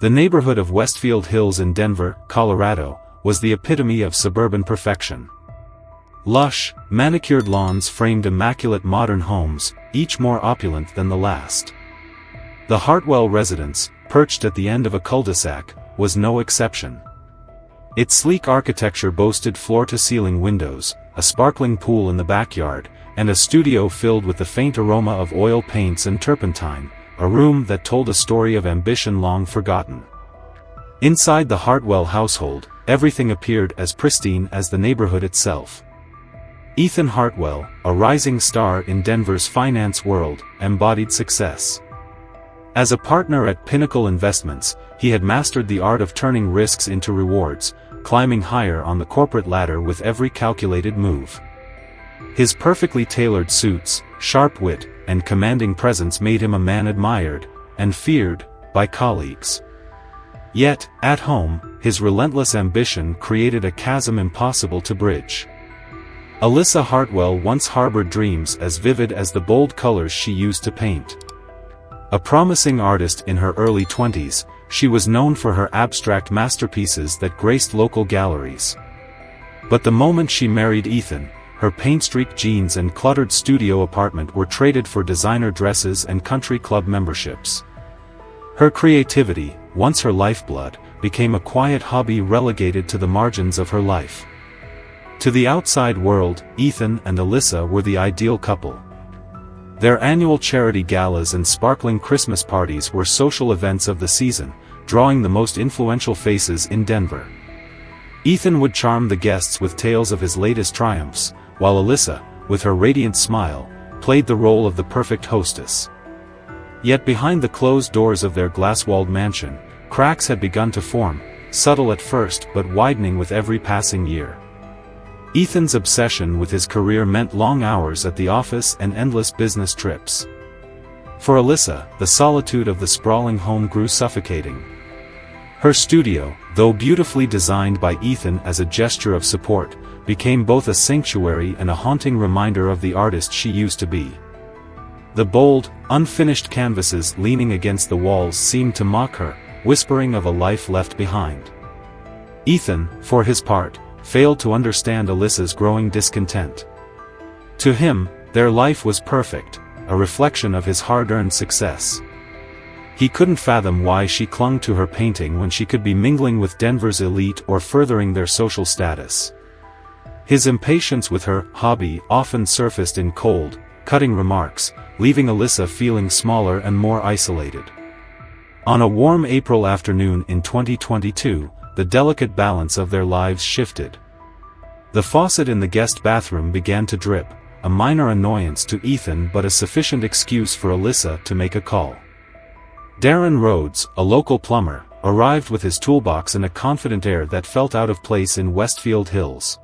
The neighborhood of Westfield Hills in Denver, Colorado, was the epitome of suburban perfection. Lush, manicured lawns framed immaculate modern homes, each more opulent than the last. The Hartwell residence, perched at the end of a cul-de-sac, was no exception. Its sleek architecture boasted floor-to-ceiling windows, a sparkling pool in the backyard, and a studio filled with the faint aroma of oil paints and turpentine, a room that told a story of ambition long forgotten. Inside the Hartwell household, everything appeared as pristine as the neighborhood itself. Ethan Hartwell, a rising star in Denver's finance world, embodied success. As a partner at Pinnacle Investments, he had mastered the art of turning risks into rewards, climbing higher on the corporate ladder with every calculated move. His perfectly tailored suits, sharp wit, and commanding presence made him a man admired, and feared, by colleagues. Yet, at home, his relentless ambition created a chasm impossible to bridge. Alyssa Hartwell once harbored dreams as vivid as the bold colors she used to paint. A promising artist in her early 20s, she was known for her abstract masterpieces that graced local galleries. But the moment she married Ethan, her paint-streaked jeans and cluttered studio apartment were traded for designer dresses and country club memberships. Her creativity, once her lifeblood, became a quiet hobby relegated to the margins of her life. To the outside world, Ethan and Alyssa were the ideal couple. Their annual charity galas and sparkling Christmas parties were social events of the season, drawing the most influential faces in Denver. Ethan would charm the guests with tales of his latest triumphs, while Alyssa, with her radiant smile, played the role of the perfect hostess. Yet behind the closed doors of their glass-walled mansion, cracks had begun to form, subtle at first but widening with every passing year. Ethan's obsession with his career meant long hours at the office and endless business trips. For Alyssa, the solitude of the sprawling home grew suffocating. Her studio, though beautifully designed by Ethan as a gesture of support, became both a sanctuary and a haunting reminder of the artist she used to be. The bold, unfinished canvases leaning against the walls seemed to mock her, whispering of a life left behind. Ethan, for his part, failed to understand Alyssa's growing discontent. To him, their life was perfect, a reflection of his hard-earned success. He couldn't fathom why she clung to her painting when she could be mingling with Denver's elite or furthering their social status. His impatience with her hobby often surfaced in cold, cutting remarks, leaving Alyssa feeling smaller and more isolated. On a warm April afternoon in 2022, the delicate balance of their lives shifted. The faucet in the guest bathroom began to drip, a minor annoyance to Ethan but a sufficient excuse for Alyssa to make a call. Darren Rhodes, a local plumber, arrived with his toolbox and a confident air that felt out of place in Westfield Hills.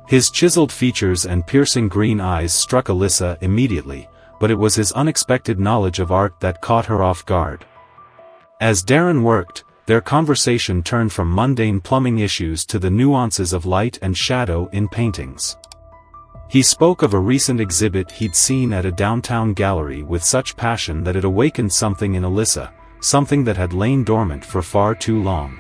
His chiseled features and piercing green eyes struck Alyssa immediately, but it was his unexpected knowledge of art that caught her off guard. As Darren worked, their conversation turned from mundane plumbing issues to the nuances of light and shadow in paintings. He spoke of a recent exhibit he'd seen at a downtown gallery with such passion that it awakened something in Alyssa, something that had lain dormant for far too long.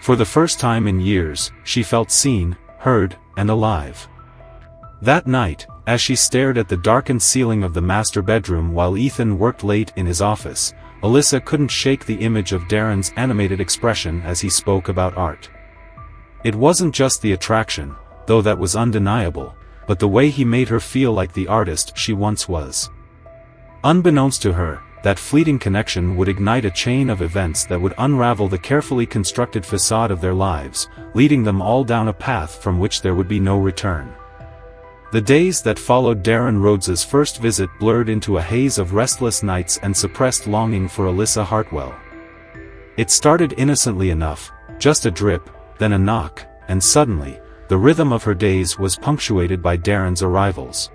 For the first time in years, she felt seen, heard, and alive. That night, as she stared at the darkened ceiling of the master bedroom while Ethan worked late in his office, Alyssa couldn't shake the image of Darren's animated expression as he spoke about art. It wasn't just the attraction, though that was undeniable, but the way he made her feel like the artist she once was. Unbeknownst to her, that fleeting connection would ignite a chain of events that would unravel the carefully constructed facade of their lives, leading them all down a path from which there would be no return. The days that followed Darren Rhodes's first visit blurred into a haze of restless nights and suppressed longing for Alyssa Hartwell. It started innocently enough, just a drip, then a knock, and suddenly, the rhythm of her days was punctuated by Darren's arrivals.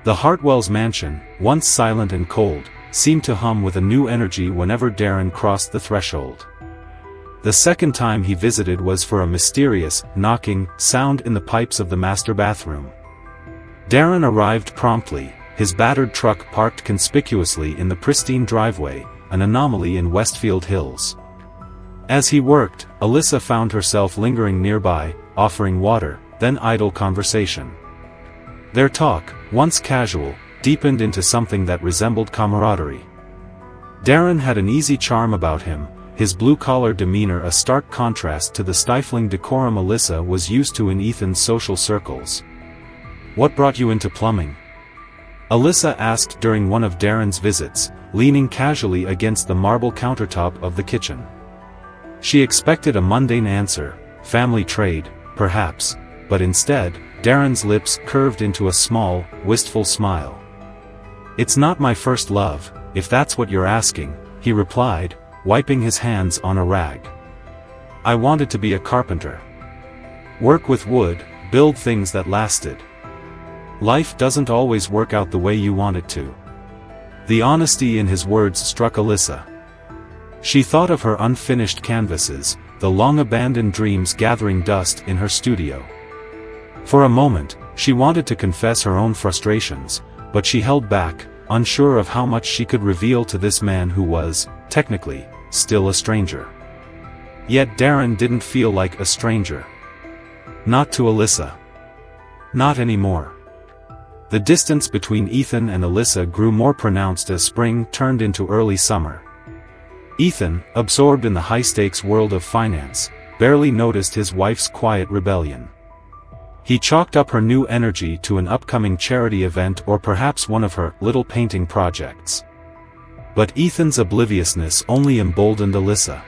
The Hartwells' mansion, once silent and cold, seemed to hum with a new energy whenever Darren crossed the threshold. The second time he visited was for a mysterious, knocking sound in the pipes of the master bathroom. Darren arrived promptly, his battered truck parked conspicuously in the pristine driveway, an anomaly in Westfield Hills. As he worked, Alyssa found herself lingering nearby, offering water, then idle conversation. Their talk, once casual, deepened into something that resembled camaraderie. Darren had an easy charm about him, his blue-collar demeanor a stark contrast to the stifling decorum Alyssa was used to in Ethan's social circles. "What brought you into plumbing?" Alyssa asked during one of Darren's visits, leaning casually against the marble countertop of the kitchen. She expected a mundane answer, family trade, perhaps, but instead, Darren's lips curved into a small, wistful smile. "It's not my first love, if that's what you're asking," he replied, wiping his hands on a rag. "I wanted to be a carpenter. Work with wood, build things that lasted. Life doesn't always work out the way you want it to." The honesty in his words struck Alyssa. She thought of her unfinished canvases, the long-abandoned dreams gathering dust in her studio. For a moment, she wanted to confess her own frustrations, but she held back, unsure of how much she could reveal to this man who was, technically, still a stranger. Yet Darren didn't feel like a stranger. Not to Alyssa. Not anymore. The distance between Ethan and Alyssa grew more pronounced as spring turned into early summer. Ethan, absorbed in the high-stakes world of finance, barely noticed his wife's quiet rebellion. He chalked up her new energy to an upcoming charity event or perhaps one of her little painting projects. But Ethan's obliviousness only emboldened Alyssa.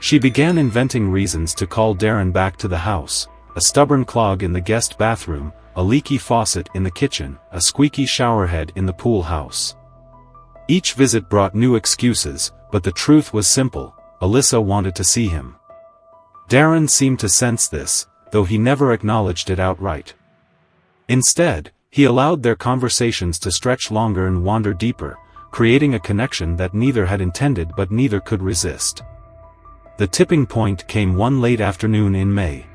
She began inventing reasons to call Darren back to the house: a stubborn clog in the guest bathroom, a leaky faucet in the kitchen, a squeaky showerhead in the pool house. Each visit brought new excuses, but the truth was simple: Alyssa wanted to see him. Darren seemed to sense this, though he never acknowledged it outright. Instead, he allowed their conversations to stretch longer and wander deeper, creating a connection that neither had intended but neither could resist. The tipping point came one late afternoon in May.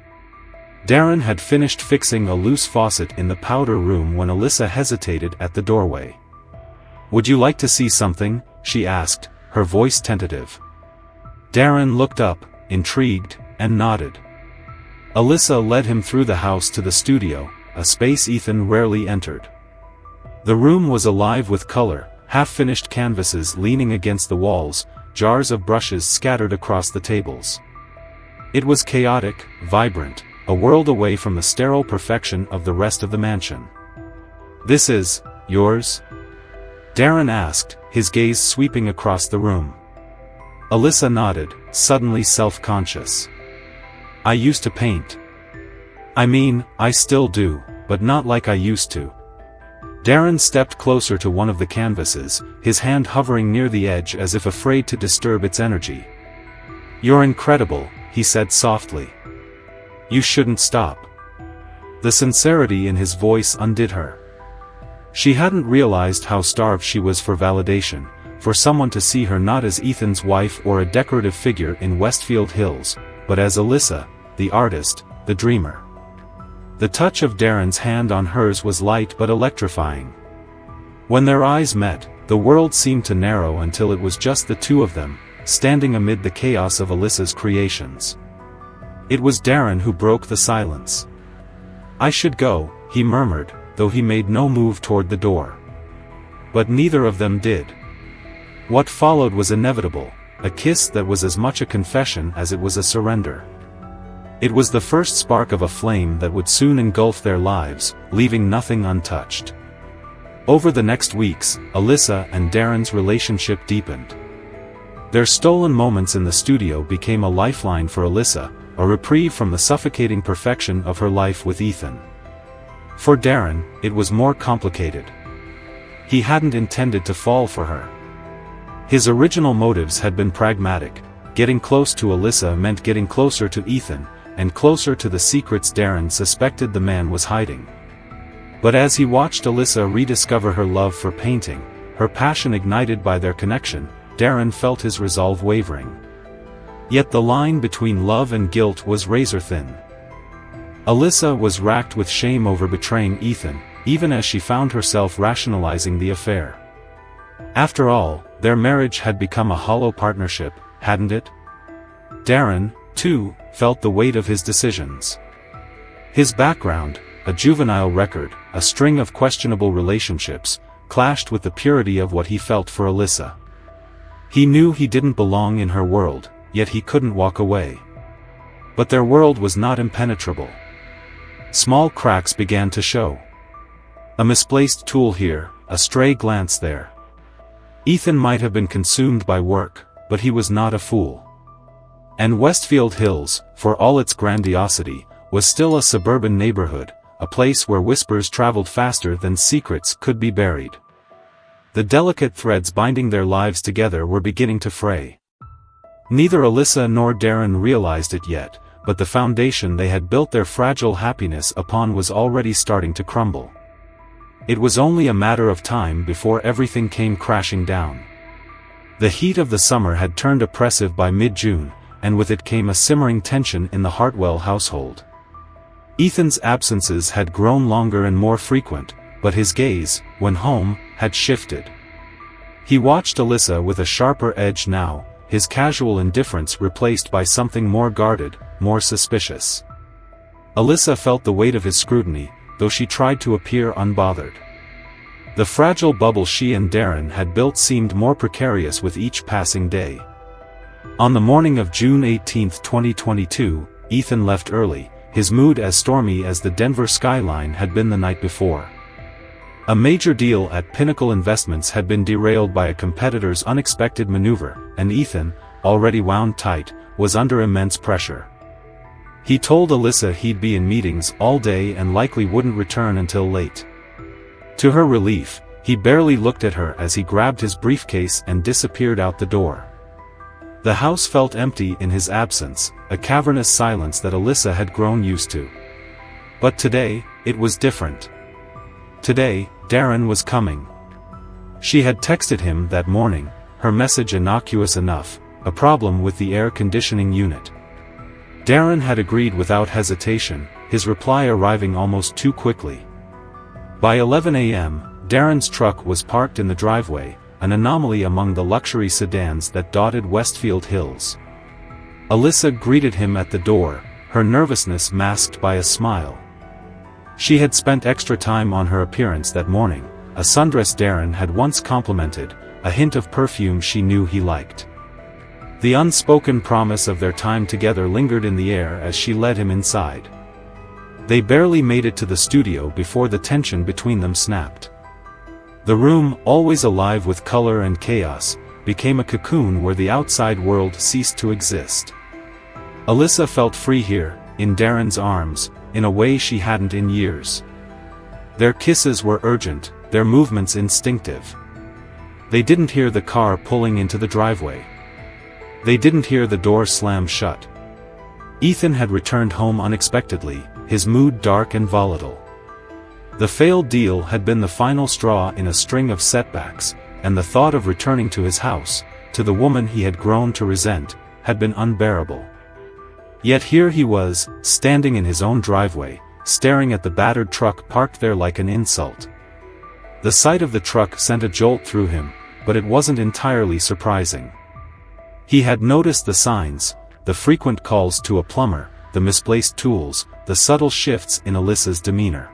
Darren had finished fixing a loose faucet in the powder room when Alyssa hesitated at the doorway. "Would you like to see something?" she asked, her voice tentative. Darren looked up, intrigued, and nodded. Alyssa led him through the house to the studio, a space Ethan rarely entered. The room was alive with color, half-finished canvases leaning against the walls, jars of brushes scattered across the tables. It was chaotic, vibrant, a world away from the sterile perfection of the rest of the mansion. "This is yours?" Darren asked, his gaze sweeping across the room. Alyssa nodded, suddenly self-conscious. "I used to paint. I mean, I still do, but not like I used to." Darren stepped closer to one of the canvases, his hand hovering near the edge as if afraid to disturb its energy. "You're incredible," he said softly. "You shouldn't stop." The sincerity in his voice undid her. She hadn't realized how starved she was for validation, for someone to see her not as Ethan's wife or a decorative figure in Westfield Hills, but as Alyssa, the artist, the dreamer. The touch of Darren's hand on hers was light but electrifying. When their eyes met, the world seemed to narrow until it was just the two of them, standing amid the chaos of Alyssa's creations. It was Darren who broke the silence. "I should go," he murmured, though he made no move toward the door. But neither of them did. What followed was inevitable, a kiss that was as much a confession as it was a surrender. It was the first spark of a flame that would soon engulf their lives, leaving nothing untouched. Over the next weeks, Alyssa and Darren's relationship deepened. Their stolen moments in the studio became a lifeline for Alyssa, a reprieve from the suffocating perfection of her life with Ethan. For Darren, it was more complicated. He hadn't intended to fall for her. His original motives had been pragmatic. Getting close to Alyssa meant getting closer to Ethan, and closer to the secrets Darren suspected the man was hiding. But as he watched Alyssa rediscover her love for painting, her passion ignited by their connection, Darren felt his resolve wavering. Yet the line between love and guilt was razor-thin. Alyssa was racked with shame over betraying Ethan, even as she found herself rationalizing the affair. After all, their marriage had become a hollow partnership, hadn't it? Darren, too, felt the weight of his decisions. His background, a juvenile record, a string of questionable relationships, clashed with the purity of what he felt for Alyssa. He knew he didn't belong in her world, yet he couldn't walk away. But their world was not impenetrable. Small cracks began to show. A misplaced tool here, a stray glance there. Ethan might have been consumed by work, but he was not a fool. And Westfield Hills, for all its grandiosity, was still a suburban neighborhood, a place where whispers traveled faster than secrets could be buried. The delicate threads binding their lives together were beginning to fray. Neither Alyssa nor Darren realized it yet, but the foundation they had built their fragile happiness upon was already starting to crumble. It was only a matter of time before everything came crashing down. The heat of the summer had turned oppressive by mid-June, and with it came a simmering tension in the Hartwell household. Ethan's absences had grown longer and more frequent, but his gaze, when home, had shifted. He watched Alyssa with a sharper edge now, his casual indifference replaced by something more guarded, more suspicious. Alyssa felt the weight of his scrutiny, though she tried to appear unbothered. The fragile bubble she and Darren had built seemed more precarious with each passing day. On the morning of June 18, 2022, Ethan left early, his mood as stormy as the Denver skyline had been the night before. A major deal at Pinnacle Investments had been derailed by a competitor's unexpected maneuver, and Ethan, already wound tight, was under immense pressure. He told Alyssa he'd be in meetings all day and likely wouldn't return until late. To her relief, he barely looked at her as he grabbed his briefcase and disappeared out the door. The house felt empty in his absence, a cavernous silence that Alyssa had grown used to. But today, it was different. Today, Darren was coming. She had texted him that morning, her message innocuous enough, a problem with the air conditioning unit. Darren had agreed without hesitation, his reply arriving almost too quickly. By 11 a.m., Darren's truck was parked in the driveway, an anomaly among the luxury sedans that dotted Westfield Hills. Alyssa greeted him at the door, her nervousness masked by a smile. She had spent extra time on her appearance that morning, a sundress Darren had once complimented, a hint of perfume she knew he liked. The unspoken promise of their time together lingered in the air as she led him inside. They barely made it to the studio before the tension between them snapped. The room, always alive with color and chaos, became a cocoon where the outside world ceased to exist. Alyssa felt free here, in Darren's arms, in a way she hadn't in years. Their kisses were urgent, their movements instinctive. They didn't hear the car pulling into the driveway. They didn't hear the door slam shut. Ethan had returned home unexpectedly, his mood dark and volatile. The failed deal had been the final straw in a string of setbacks, and the thought of returning to his house, to the woman he had grown to resent, had been unbearable. Yet here he was, standing in his own driveway, staring at the battered truck parked there like an insult. The sight of the truck sent a jolt through him, but it wasn't entirely surprising. He had noticed the signs, the frequent calls to a plumber, the misplaced tools, the subtle shifts in Alyssa's demeanor.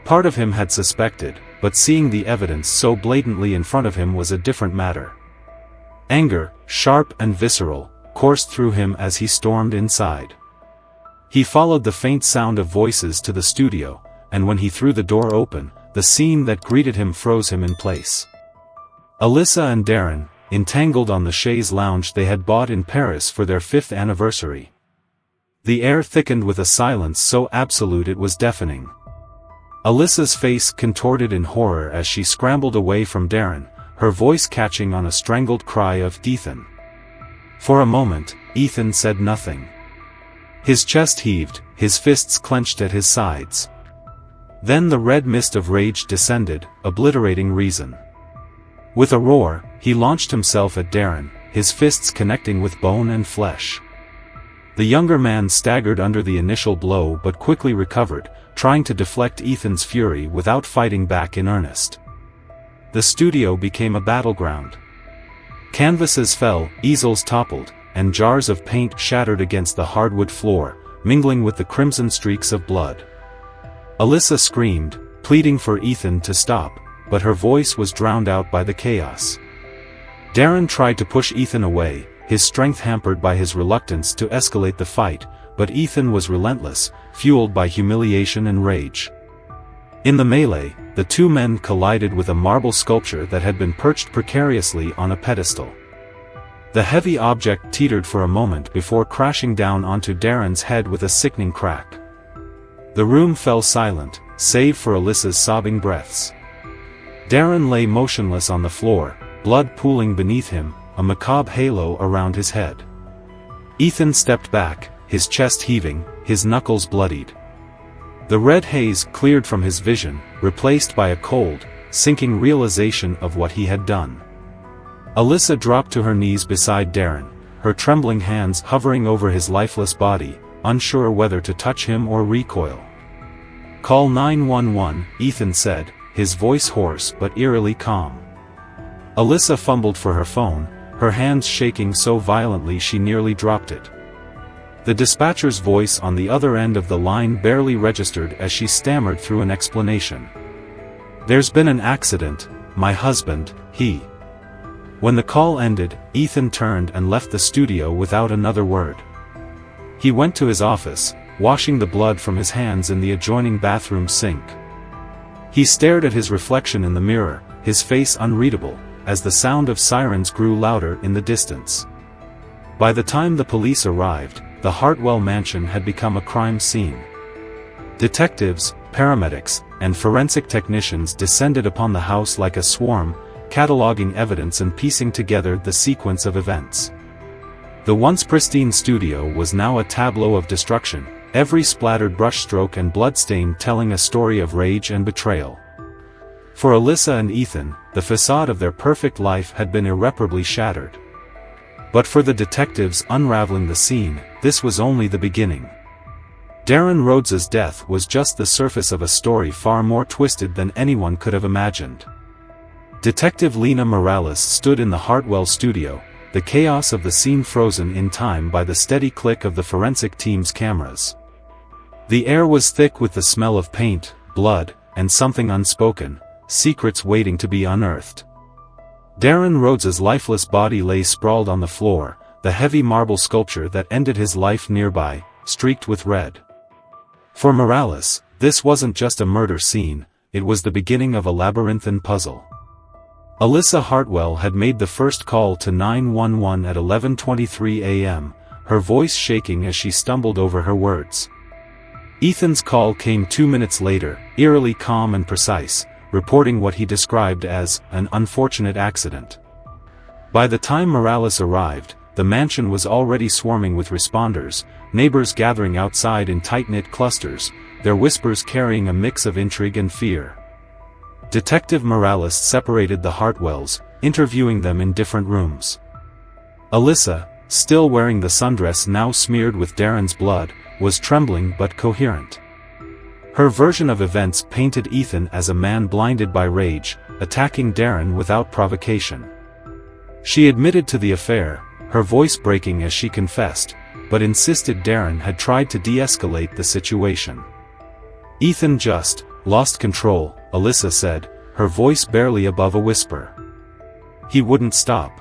Part of him had suspected, but seeing the evidence so blatantly in front of him was a different matter. Anger, sharp and visceral, coursed through him as he stormed inside. He followed the faint sound of voices to the studio, and when he threw the door open, the scene that greeted him froze him in place. Alyssa and Darren, entangled on the chaise lounge they had bought in Paris for their 5th anniversary. The air thickened with a silence so absolute it was deafening. Alyssa's face contorted in horror as she scrambled away from Darren, her voice catching on a strangled cry of "Ethan." For a moment, Ethan said nothing. His chest heaved, his fists clenched at his sides. Then the red mist of rage descended, obliterating reason. With a roar, he launched himself at Darren, his fists connecting with bone and flesh. The younger man staggered under the initial blow but quickly recovered, trying to deflect Ethan's fury without fighting back in earnest. the studio became a battleground. Canvases fell, easels toppled, and jars of paint shattered against the hardwood floor, mingling with the crimson streaks of blood. Alyssa screamed, pleading for Ethan to stop, but her voice was drowned out by the chaos. Darren tried to push Ethan away, his strength hampered by his reluctance to escalate the fight, but Ethan was relentless, fueled by humiliation and rage. In the melee, the two men collided with a marble sculpture that had been perched precariously on a pedestal. The heavy object teetered for a moment before crashing down onto Darren's head with a sickening crack. The room fell silent, save for Alyssa's sobbing breaths. Darren lay motionless on the floor, blood pooling beneath him, a macabre halo around his head. Ethan stepped back, his chest heaving, his knuckles bloodied. The red haze cleared from his vision, replaced by a cold, sinking realization of what he had done. Alyssa dropped to her knees beside Darren, her trembling hands hovering over his lifeless body, unsure whether to touch him or recoil. "Call 911, Ethan said, his voice hoarse but eerily calm. Alyssa fumbled for her phone, her hands shaking so violently she nearly dropped it. The dispatcher's voice on the other end of the line barely registered as she stammered through an explanation. "There's been an accident, my husband, he." When the call ended, Ethan turned and left the studio without another word. He went to his office, washing the blood from his hands in the adjoining bathroom sink. He stared at his reflection in the mirror, his face unreadable, as the sound of sirens grew louder in the distance. By the time the police arrived, the Hartwell mansion had become a crime scene. Detectives, paramedics, and forensic technicians descended upon the house like a swarm, cataloging evidence and piecing together the sequence of events. The once pristine studio was now a tableau of destruction, every splattered brushstroke and bloodstain telling a story of rage and betrayal. For Alyssa and Ethan, the facade of their perfect life had been irreparably shattered. But for the detectives unraveling the scene, this was only the beginning. Darren Rhodes's death was just the surface of a story far more twisted than anyone could have imagined. Detective Lena Morales stood in the Hartwell studio, the chaos of the scene frozen in time by the steady click of the forensic team's cameras. The air was thick with the smell of paint, blood, and something unspoken, secrets waiting to be unearthed. Darren Rhodes's lifeless body lay sprawled on the floor, the heavy marble sculpture that ended his life nearby, streaked with red. For Morales, this wasn't just a murder scene, it was the beginning of a labyrinthine puzzle. Alyssa Hartwell had made the first call to 911 at 11:23 a.m., her voice shaking as she stumbled over her words. Ethan's call came 2 minutes later, eerily calm and precise, reporting what he described as an unfortunate accident. By the time Morales arrived, the mansion was already swarming with responders, neighbors gathering outside in tight-knit clusters, their whispers carrying a mix of intrigue and fear. Detective Morales separated the Hartwells, interviewing them in different rooms. Alyssa, still wearing the sundress now smeared with Darren's blood, was trembling but coherent. Her version of events painted Ethan as a man blinded by rage, attacking Darren without provocation. She admitted to the affair, her voice breaking as she confessed, but insisted Darren had tried to de-escalate the situation. Ethan just lost control, Alyssa said, her voice barely above a whisper. He wouldn't stop.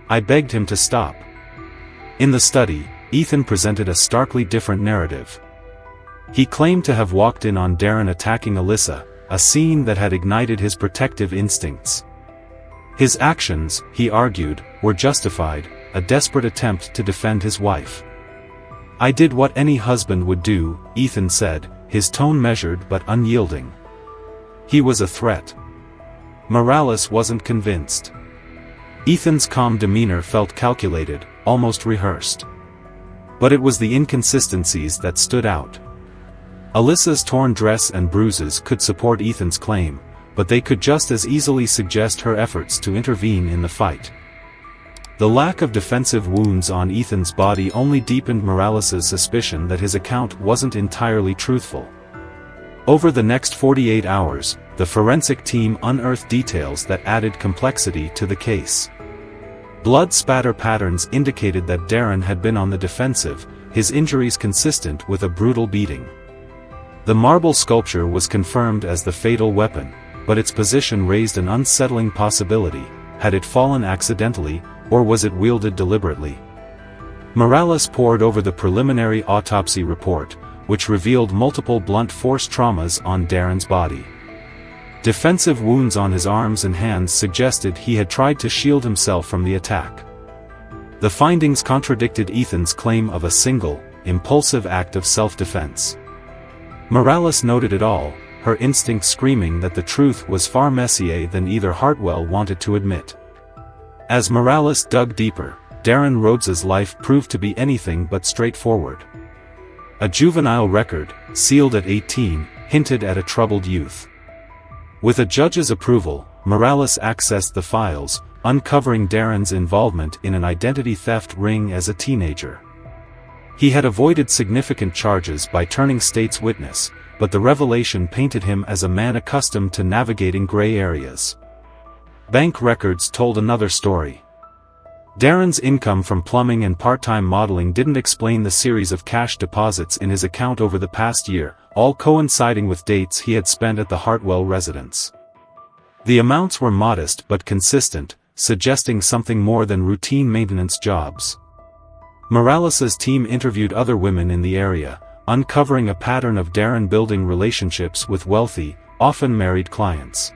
I begged him to stop. In the study, Ethan presented a starkly different narrative. He claimed to have walked in on Darren attacking Alyssa, a scene that had ignited his protective instincts. His actions, he argued, were justified, a desperate attempt to defend his wife. I did what any husband would do, Ethan said, his tone measured but unyielding. He was a threat. Morales wasn't convinced. Ethan's calm demeanor felt calculated, almost rehearsed. But it was the inconsistencies that stood out. Alyssa's torn dress and bruises could support Ethan's claim, but they could just as easily suggest her efforts to intervene in the fight. The lack of defensive wounds on Ethan's body only deepened Morales's suspicion that his account wasn't entirely truthful. Over the next 48 hours, the forensic team unearthed details that added complexity to the case. Blood spatter patterns indicated that Darren had been on the defensive, his injuries consistent with a brutal beating. The marble sculpture was confirmed as the fatal weapon, but its position raised an unsettling possibility: had it fallen accidentally, or was it wielded deliberately? Morales pored over the preliminary autopsy report, which revealed multiple blunt force traumas on Darren's body. Defensive wounds on his arms and hands suggested he had tried to shield himself from the attack. The findings contradicted Ethan's claim of a single, impulsive act of self-defense. Morales noted it all, her instinct screaming that the truth was far messier than either Hartwell wanted to admit. As Morales dug deeper, Darren Rhodes's life proved to be anything but straightforward. A juvenile record, sealed at 18, hinted at a troubled youth. With a judge's approval, Morales accessed the files, uncovering Darren's involvement in an identity theft ring as a teenager. He had avoided significant charges by turning state's witness, but the revelation painted him as a man accustomed to navigating gray areas. Bank records told another story. Darren's income from plumbing and part-time modeling didn't explain the series of cash deposits in his account over the past year, all coinciding with dates he had spent at the Hartwell residence. The amounts were modest but consistent, suggesting something more than routine maintenance jobs. Morales's team interviewed other women in the area, uncovering a pattern of Darren building relationships with wealthy, often married clients.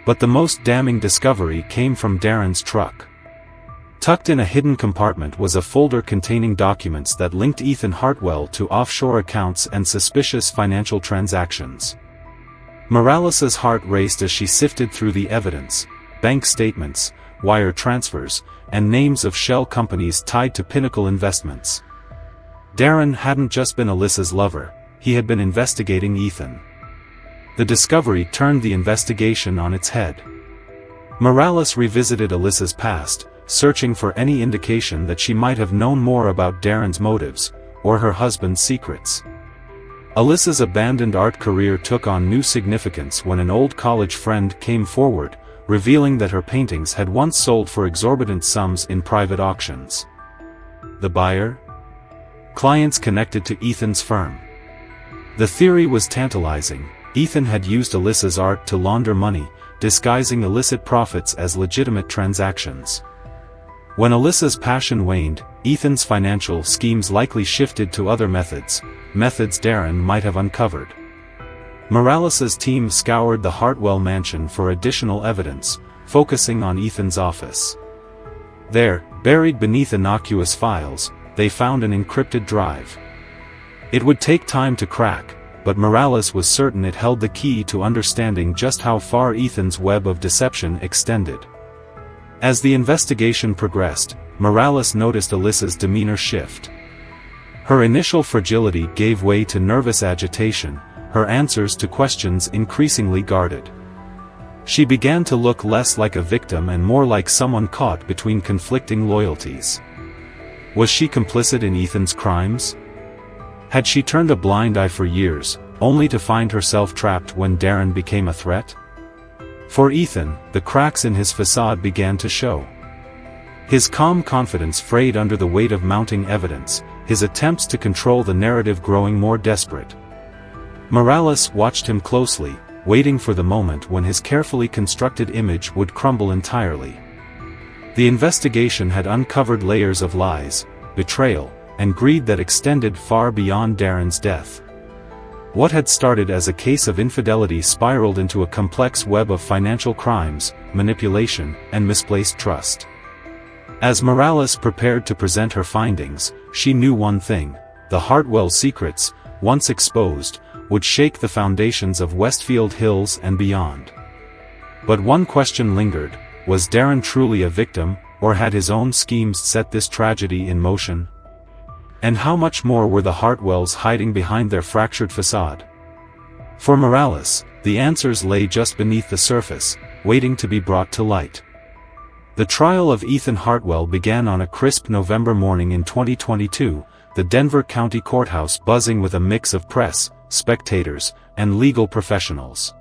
But the most damning discovery came from Darren's truck. Tucked in a hidden compartment was a folder containing documents that linked Ethan Hartwell to offshore accounts and suspicious financial transactions. Morales's heart raced as she sifted through the evidence: bank statements, wire transfers, and names of shell companies tied to Pinnacle Investments. Darren hadn't just been Alyssa's lover, he had been investigating Ethan. The discovery turned the investigation on its head. Morales revisited Alyssa's past, searching for any indication that she might have known more about Darren's motives, or her husband's secrets. Alyssa's abandoned art career took on new significance when an old college friend came forward, revealing that her paintings had once sold for exorbitant sums in private auctions. The buyer? Clients connected to Ethan's firm. The theory was tantalizing: Ethan had used Alyssa's art to launder money, disguising illicit profits as legitimate transactions. When Alyssa's passion waned, Ethan's financial schemes likely shifted to other methods Darren might have uncovered. Morales's team scoured the Hartwell mansion for additional evidence, focusing on Ethan's office. There, buried beneath innocuous files, they found an encrypted drive. It would take time to crack, but Morales was certain it held the key to understanding just how far Ethan's web of deception extended. As the investigation progressed, Morales noticed Alyssa's demeanor shift. Her initial fragility gave way to nervous agitation, her answers to questions increasingly guarded. She began to look less like a victim and more like someone caught between conflicting loyalties. Was she complicit in Ethan's crimes? Had she turned a blind eye for years, only to find herself trapped when Darren became a threat? For Ethan, the cracks in his facade began to show. His calm confidence frayed under the weight of mounting evidence, his attempts to control the narrative growing more desperate. Morales watched him closely, waiting for the moment when his carefully constructed image would crumble entirely. The investigation had uncovered layers of lies, betrayal, and greed that extended far beyond Darren's death. What had started as a case of infidelity spiraled into a complex web of financial crimes, manipulation, and misplaced trust. As Morales prepared to present her findings, she knew one thing: the Hartwell secrets, once exposed, would shake the foundations of Westfield Hills and beyond. But one question lingered: was Darren truly a victim, or had his own schemes set this tragedy in motion? And how much more were the Hartwells hiding behind their fractured facade? For Morales, the answers lay just beneath the surface, waiting to be brought to light. The trial of Ethan Hartwell began on a crisp November morning in 2022, the Denver County Courthouse buzzing with a mix of press, spectators, and legal professionals.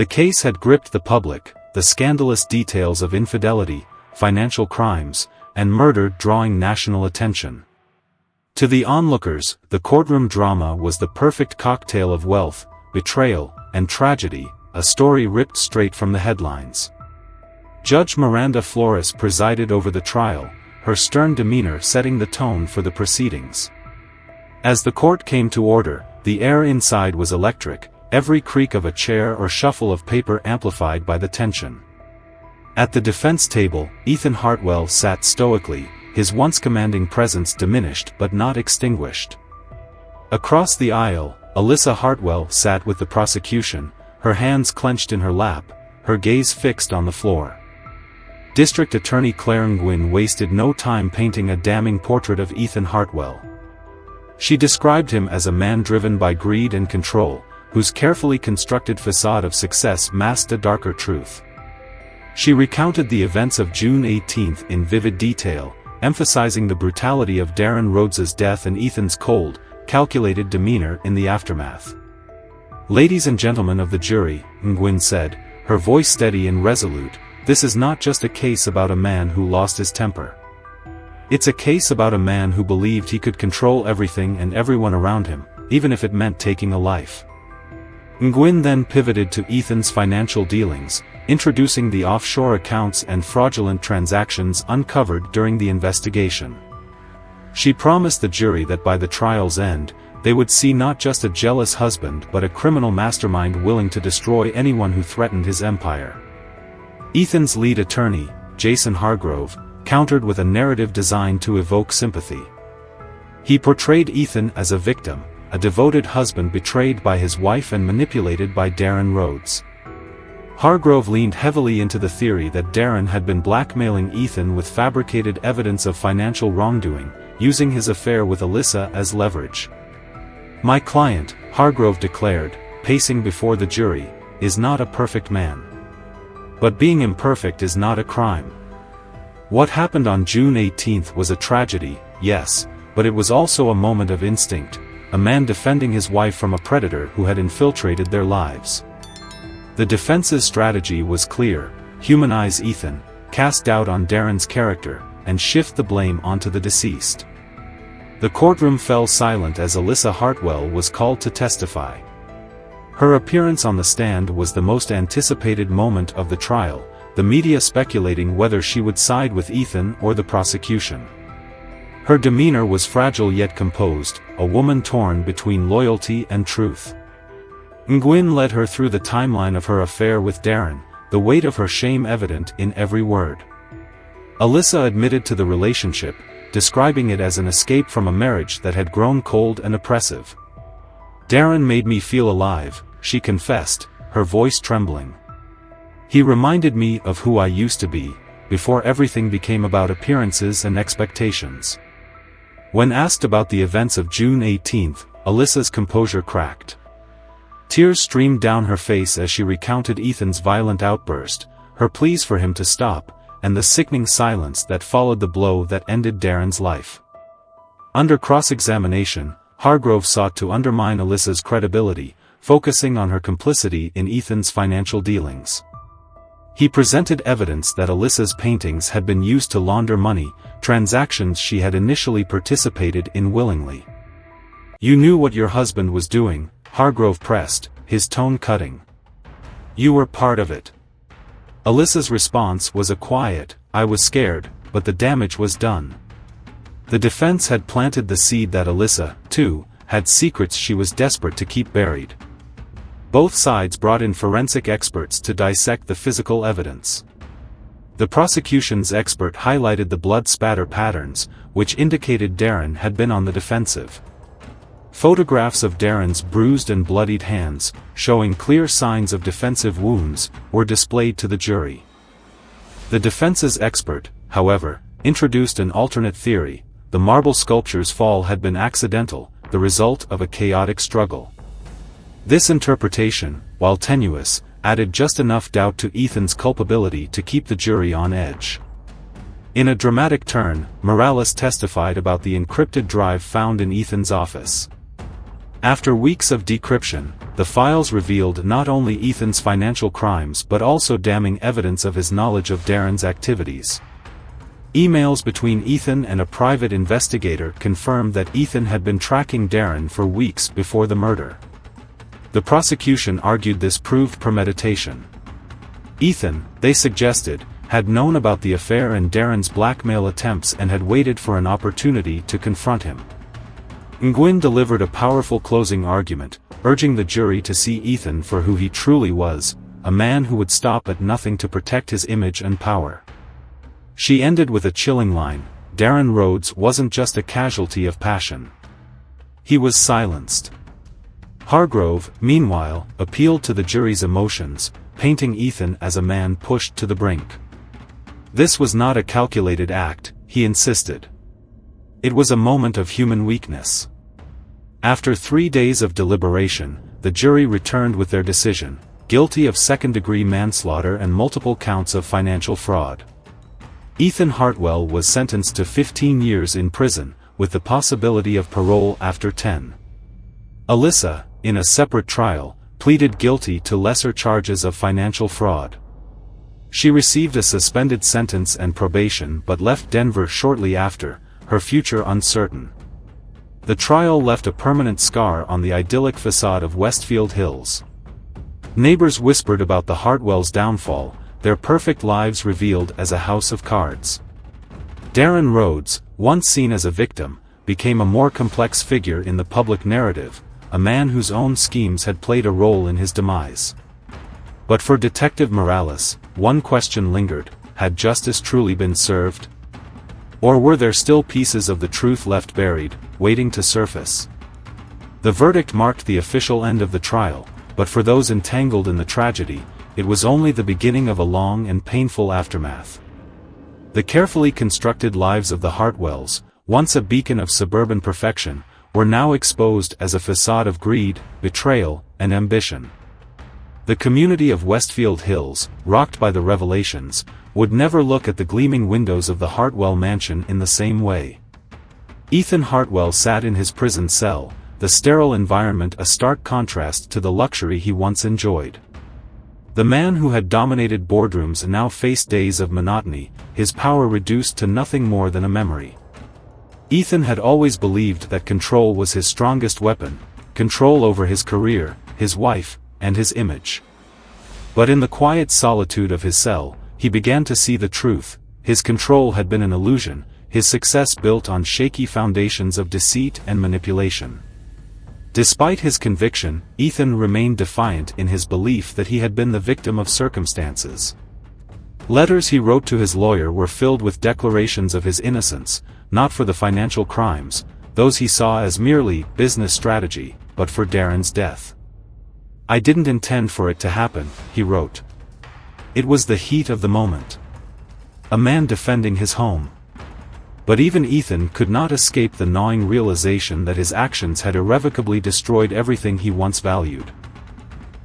The case had gripped the public, the scandalous details of infidelity, financial crimes, and murder drawing national attention. To the onlookers, the courtroom drama was the perfect cocktail of wealth, betrayal, and tragedy, a story ripped straight from the headlines. Judge Miranda Flores presided over the trial, her stern demeanor setting the tone for the proceedings. As the court came to order, the air inside was electric, every creak of a chair or shuffle of paper amplified by the tension. At the defense table, Ethan Hartwell sat stoically, his once commanding presence diminished but not extinguished. Across the aisle, Alyssa Hartwell sat with the prosecution, her hands clenched in her lap, her gaze fixed on the floor. District Attorney Claire Nguyen wasted no time painting a damning portrait of Ethan Hartwell. She described him as a man driven by greed and control, whose carefully constructed facade of success masked a darker truth. She recounted the events of June 18 in vivid detail, emphasizing the brutality of Darren Rhodes's death and Ethan's cold, calculated demeanor in the aftermath. "Ladies and gentlemen of the jury," Nguyen said, her voice steady and resolute, "this is not just a case about a man who lost his temper. It's a case about a man who believed he could control everything and everyone around him, even if it meant taking a life." Nguyen then pivoted to Ethan's financial dealings, introducing the offshore accounts and fraudulent transactions uncovered during the investigation. She promised the jury that by the trial's end, they would see not just a jealous husband but a criminal mastermind willing to destroy anyone who threatened his empire. Ethan's lead attorney, Jason Hargrove, countered with a narrative designed to evoke sympathy. He portrayed Ethan as a victim, a devoted husband betrayed by his wife and manipulated by Darren Rhodes. Hargrove leaned heavily into the theory that Darren had been blackmailing Ethan with fabricated evidence of financial wrongdoing, using his affair with Alyssa as leverage. "My client," Hargrove declared, pacing before the jury, "is not a perfect man. But being imperfect is not a crime. What happened on June 18 was a tragedy, yes, but it was also a moment of instinct, a man defending his wife from a predator who had infiltrated their lives." The defense's strategy was clear: humanize Ethan, cast doubt on Darren's character, and shift the blame onto the deceased. The courtroom fell silent as Alyssa Hartwell was called to testify. Her appearance on the stand was the most anticipated moment of the trial, the media speculating whether she would side with Ethan or the prosecution. Her demeanor was fragile yet composed, a woman torn between loyalty and truth. Nguyen led her through the timeline of her affair with Darren, the weight of her shame evident in every word. Alyssa admitted to the relationship, describing it as an escape from a marriage that had grown cold and oppressive. "Darren made me feel alive," she confessed, her voice trembling. "He reminded me of who I used to be, before everything became about appearances and expectations." When asked about the events of June 18, Alyssa's composure cracked. Tears streamed down her face as she recounted Ethan's violent outburst, her pleas for him to stop, and the sickening silence that followed the blow that ended Darren's life. Under cross-examination, Hargrove sought to undermine Alyssa's credibility, focusing on her complicity in Ethan's financial dealings. He presented evidence that Alyssa's paintings had been used to launder money, transactions she had initially participated in willingly. "You knew what your husband was doing," Hargrove pressed, his tone cutting. "You were part of it." Alyssa's response was a quiet, "I was scared, but the damage was done." The defense had planted the seed that Alyssa, too, had secrets she was desperate to keep buried. Both sides brought in forensic experts to dissect the physical evidence. The prosecution's expert highlighted the blood spatter patterns, which indicated Darren had been on the defensive. Photographs of Darren's bruised and bloodied hands, showing clear signs of defensive wounds, were displayed to the jury. The defense's expert, however, introduced an alternate theory: the marble sculpture's fall had been accidental, the result of a chaotic struggle. This interpretation, while tenuous, added just enough doubt to Ethan's culpability to keep the jury on edge. In a dramatic turn, Morales testified about the encrypted drive found in Ethan's office. After weeks of decryption, the files revealed not only Ethan's financial crimes but also damning evidence of his knowledge of Darren's activities. Emails between Ethan and a private investigator confirmed that Ethan had been tracking Darren for weeks before the murder. The prosecution argued this proved premeditation. Ethan, they suggested, had known about the affair and Darren's blackmail attempts and had waited for an opportunity to confront him. Nguyen delivered a powerful closing argument, urging the jury to see Ethan for who he truly was, a man who would stop at nothing to protect his image and power. She ended with a chilling line: Darren Rhodes wasn't just a casualty of passion. He was silenced. Hargrove, meanwhile, appealed to the jury's emotions, painting Ethan as a man pushed to the brink. This was not a calculated act, he insisted. It was a moment of human weakness. After 3 days of deliberation, the jury returned with their decision: guilty of second-degree manslaughter and multiple counts of financial fraud. Ethan Hartwell was sentenced to 15 years in prison, with the possibility of parole after 10. Alyssa, in a separate trial, pleaded guilty to lesser charges of financial fraud. She received a suspended sentence and probation but left Denver shortly after, her future uncertain. The trial left a permanent scar on the idyllic facade of Westfield Hills. Neighbors whispered about the Hartwells' downfall, their perfect lives revealed as a house of cards. Darren Rhodes, once seen as a victim, became a more complex figure in the public narrative, a man whose own schemes had played a role in his demise. But for Detective Morales, one question lingered: had justice truly been served? Or were there still pieces of the truth left buried, waiting to surface? The verdict marked the official end of the trial, but for those entangled in the tragedy, it was only the beginning of a long and painful aftermath. The carefully constructed lives of the Hartwells, once a beacon of suburban perfection, were now exposed as a facade of greed, betrayal, and ambition. The community of Westfield Hills, rocked by the revelations, would never look at the gleaming windows of the Hartwell mansion in the same way. Ethan Hartwell sat in his prison cell, the sterile environment a stark contrast to the luxury he once enjoyed. The man who had dominated boardrooms now faced days of monotony, his power reduced to nothing more than a memory. Ethan had always believed that control was his strongest weapon, control over his career, his wife, and his image. But in the quiet solitude of his cell, he began to see the truth: his control had been an illusion, his success built on shaky foundations of deceit and manipulation. Despite his conviction, Ethan remained defiant in his belief that he had been the victim of circumstances. Letters he wrote to his lawyer were filled with declarations of his innocence, not for the financial crimes, those he saw as merely business strategy, but for Darren's death. "I didn't intend for it to happen," he wrote. "It was the heat of the moment." A man defending his home. But even Ethan could not escape the gnawing realization that his actions had irrevocably destroyed everything he once valued.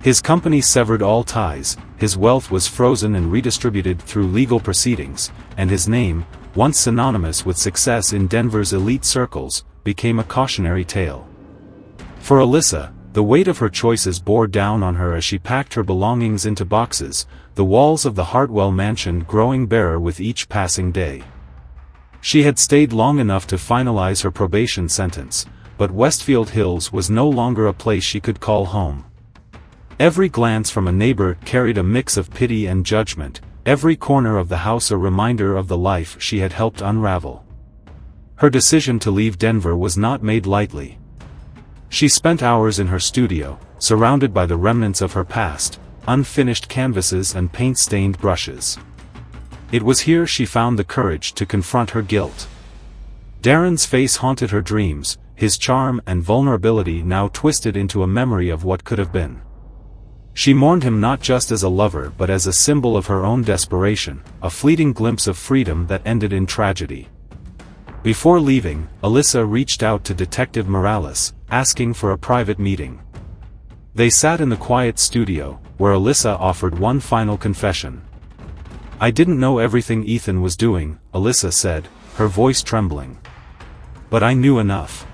His company severed all ties, his wealth was frozen and redistributed through legal proceedings, and his name, once synonymous with success in Denver's elite circles, became a cautionary tale. For Alyssa, the weight of her choices bore down on her as she packed her belongings into boxes, the walls of the Hartwell mansion growing barer with each passing day. She had stayed long enough to finalize her probation sentence, but Westfield Hills was no longer a place she could call home. Every glance from a neighbor carried a mix of pity and judgment, every corner of the house a reminder of the life she had helped unravel. Her decision to leave Denver was not made lightly. She spent hours in her studio, surrounded by the remnants of her past, unfinished canvases and paint-stained brushes. It was here she found the courage to confront her guilt. Darren's face haunted her dreams, his charm and vulnerability now twisted into a memory of what could have been. She mourned him not just as a lover but as a symbol of her own desperation, a fleeting glimpse of freedom that ended in tragedy. Before leaving, Alyssa reached out to Detective Morales, asking for a private meeting. They sat in the quiet studio, where Alyssa offered one final confession. "I didn't know everything Ethan was doing," Alyssa said, her voice trembling. "But I knew enough.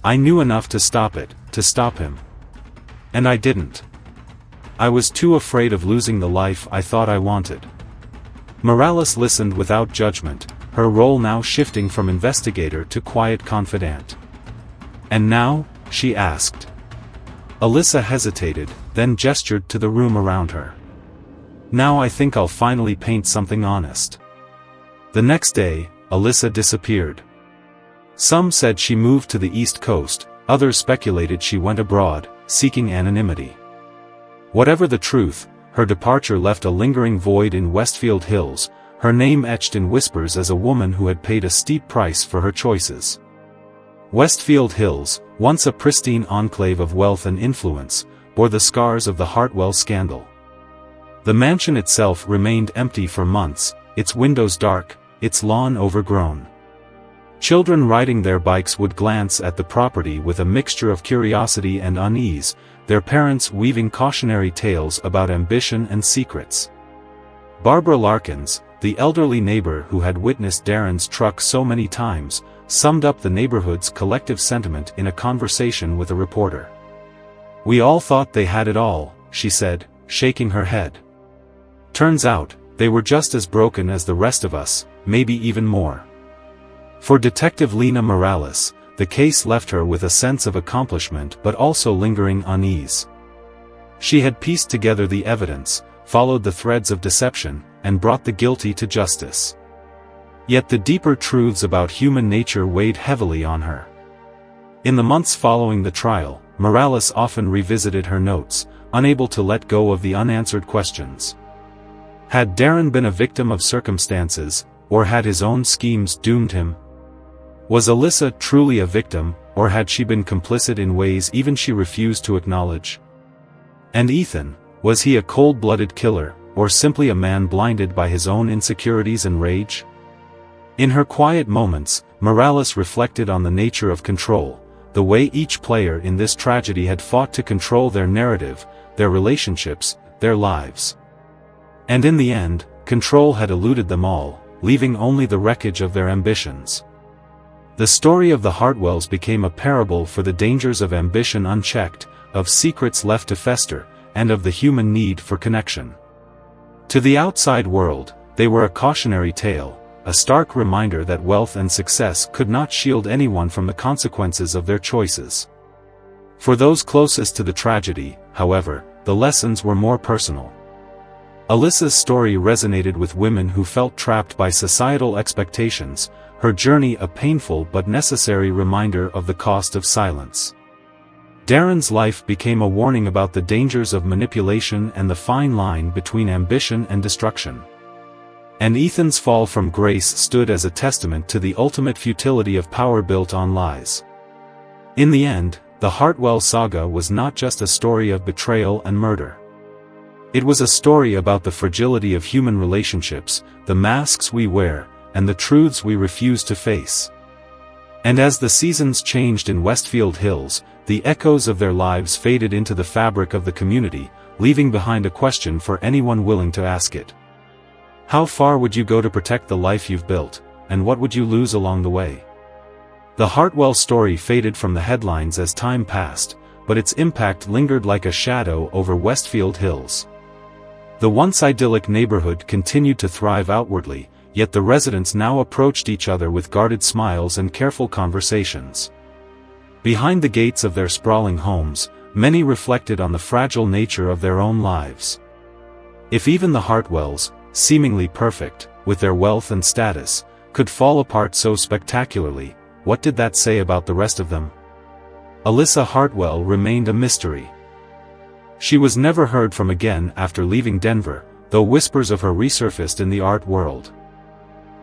I knew enough to stop it, to stop him. And I didn't. I was too afraid of losing the life I thought I wanted. Morales listened without judgment, her role now shifting from investigator to quiet confidant. And now? She asked. Alyssa hesitated, then gestured to the room around her. Now I think I'll finally paint something honest. The next day, Alyssa disappeared. Some said she moved to the East Coast, others speculated she went abroad, seeking anonymity. Whatever the truth, her departure left a lingering void in Westfield Hills, her name etched in whispers as a woman who had paid a steep price for her choices. Westfield Hills, once a pristine enclave of wealth and influence, bore the scars of the Hartwell scandal. The mansion itself remained empty for months, its windows dark, its lawn overgrown. Children riding their bikes would glance at the property with a mixture of curiosity and unease, their parents weaving cautionary tales about ambition and secrets. Barbara Larkins, the elderly neighbor who had witnessed Darren's truck so many times, summed up the neighborhood's collective sentiment in a conversation with a reporter. "We all thought they had it all," she said, shaking her head. "Turns out, they were just as broken as the rest of us, maybe even more." For Detective Lena Morales, the case left her with a sense of accomplishment but also lingering unease. She had pieced together the evidence, followed the threads of deception, and brought the guilty to justice. Yet the deeper truths about human nature weighed heavily on her. In the months following the trial, Morales often revisited her notes, unable to let go of the unanswered questions. Had Darren been a victim of circumstances, or had his own schemes doomed him? Was Alyssa truly a victim, or had she been complicit in ways even she refused to acknowledge? And Ethan, was he a cold-blooded killer, or simply a man blinded by his own insecurities and rage? In her quiet moments, Morales reflected on the nature of control, the way each player in this tragedy had fought to control their narrative, their relationships, their lives. And in the end, control had eluded them all, leaving only the wreckage of their ambitions. The story of the Hartwells became a parable for the dangers of ambition unchecked, of secrets left to fester, and of the human need for connection. To the outside world, they were a cautionary tale, a stark reminder that wealth and success could not shield anyone from the consequences of their choices. For those closest to the tragedy, however, the lessons were more personal. Alyssa's story resonated with women who felt trapped by societal expectations, her journey a painful but necessary reminder of the cost of silence. Darren's life became a warning about the dangers of manipulation and the fine line between ambition and destruction. And Ethan's fall from grace stood as a testament to the ultimate futility of power built on lies. In the end, the Hartwell saga was not just a story of betrayal and murder. It was a story about the fragility of human relationships, the masks we wear, and the truths we refuse to face. And as the seasons changed in Westfield Hills, the echoes of their lives faded into the fabric of the community, leaving behind a question for anyone willing to ask it. How far would you go to protect the life you've built, and what would you lose along the way? The Hartwell story faded from the headlines as time passed, but its impact lingered like a shadow over Westfield Hills. The once idyllic neighborhood continued to thrive outwardly, yet the residents now approached each other with guarded smiles and careful conversations. Behind the gates of their sprawling homes, many reflected on the fragile nature of their own lives. If even the Hartwells, seemingly perfect, with their wealth and status, could fall apart so spectacularly, what did that say about the rest of them? Alyssa Hartwell remained a mystery. She was never heard from again after leaving Denver, though whispers of her resurfaced in the art world.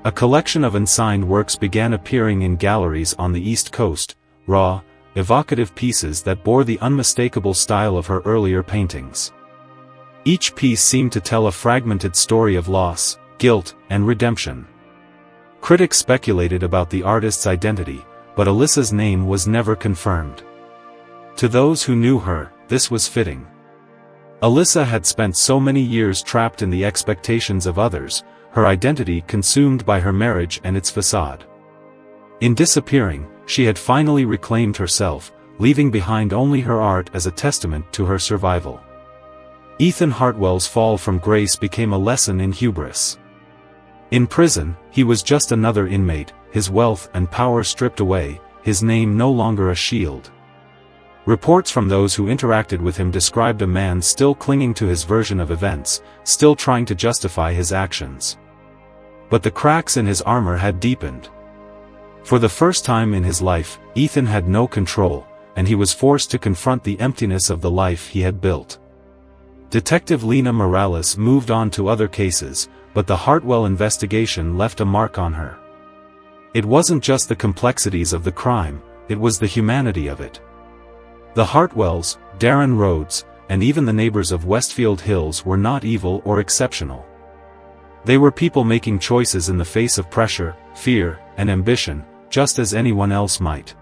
A collection of unsigned works began appearing in galleries on the East Coast, raw, evocative pieces that bore the unmistakable style of her earlier paintings. Each piece seemed to tell a fragmented story of loss, guilt, and redemption. Critics speculated about the artist's identity, but Alyssa's name was never confirmed. To those who knew her, this was fitting. Alyssa had spent so many years trapped in the expectations of others, her identity consumed by her marriage and its facade. In disappearing, she had finally reclaimed herself, leaving behind only her art as a testament to her survival. Ethan Hartwell's fall from grace became a lesson in hubris. In prison, he was just another inmate, his wealth and power stripped away, his name no longer a shield. Reports from those who interacted with him described a man still clinging to his version of events, still trying to justify his actions. But the cracks in his armor had deepened. For the first time in his life, Ethan had no control, and he was forced to confront the emptiness of the life he had built. Detective Lena Morales moved on to other cases, but the Hartwell investigation left a mark on her. It wasn't just the complexities of the crime, it was the humanity of it. The Hartwells, Darren Rhodes, and even the neighbors of Westfield Hills were not evil or exceptional. They were people making choices in the face of pressure, fear, and ambition, just as anyone else might.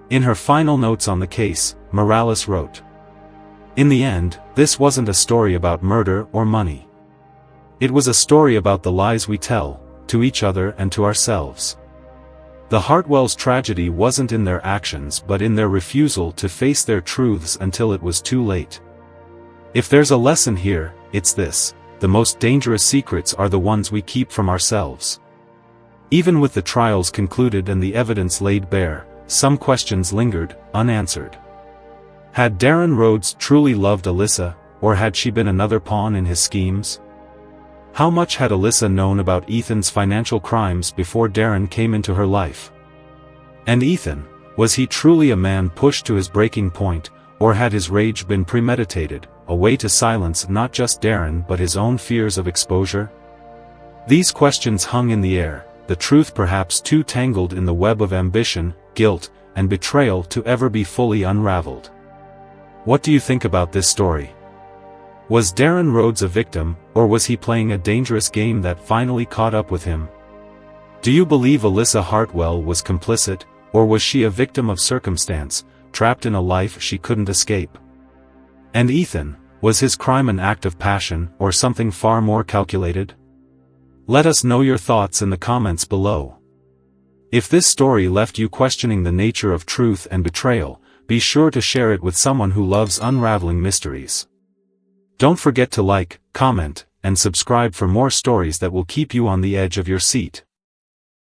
In her final notes on the case, Morales wrote, "In the end, this wasn't a story about murder or money. It was a story about the lies we tell, to each other and to ourselves. The Hartwells' tragedy wasn't in their actions but in their refusal to face their truths until it was too late. If there's a lesson here, it's this: the most dangerous secrets are the ones we keep from ourselves." Even with the trials concluded and the evidence laid bare, some questions lingered, unanswered. Had Darren Rhodes truly loved Alyssa, or had she been another pawn in his schemes? How much had Alyssa known about Ethan's financial crimes before Darren came into her life? And Ethan, was he truly a man pushed to his breaking point, or had his rage been premeditated, a way to silence not just Darren but his own fears of exposure? These questions hung in the air, the truth perhaps too tangled in the web of ambition, guilt, and betrayal to ever be fully unraveled. What do you think about this story? Was Darren Rhodes a victim, or was he playing a dangerous game that finally caught up with him? Do you believe Alyssa Hartwell was complicit, or was she a victim of circumstance, trapped in a life she couldn't escape? And Ethan, was his crime an act of passion, or something far more calculated? Let us know your thoughts in the comments below. If this story left you questioning the nature of truth and betrayal, be sure to share it with someone who loves unraveling mysteries. Don't forget to like, comment, and subscribe for more stories that will keep you on the edge of your seat.